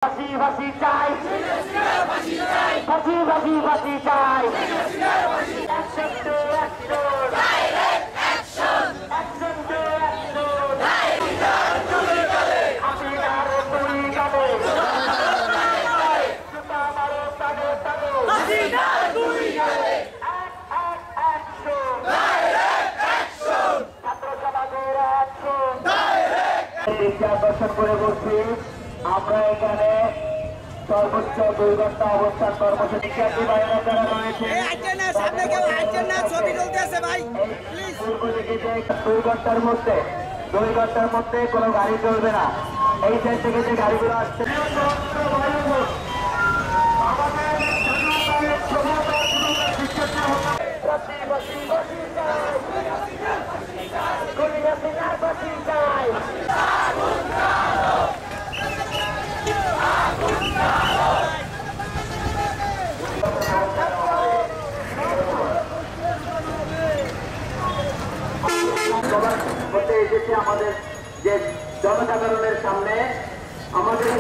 ফাঁসি ফাঁসি চাই, ফাঁসি ফাঁসি ফাঁসি চাই। Action to action, direct action, action to action. হাসিনার গুলি গালে, জুতা মারো তালে তালে, হাসিনার গুলি গালে। অ্যাকশন, ডাইরেক্ট অ্যাকশন, ছাত্র সমাজের অ্যাকশন, ডাইরেক্ট। দর্শন করে বলছি আমরা এখানে সর্বোচ্চ 2 ঘন্টা অবস্থান কর্মসূচি শিক্ষার্থী ভাইয়েরা যারা রয়েছে 2 ঘন্টার মধ্যে কোনো গাড়ি চলবে না। এই সাইড থেকে যে গাড়িগুলো আসছে করতে এসেছি আমাদের যে জনসাধারণের সামনে আমাদের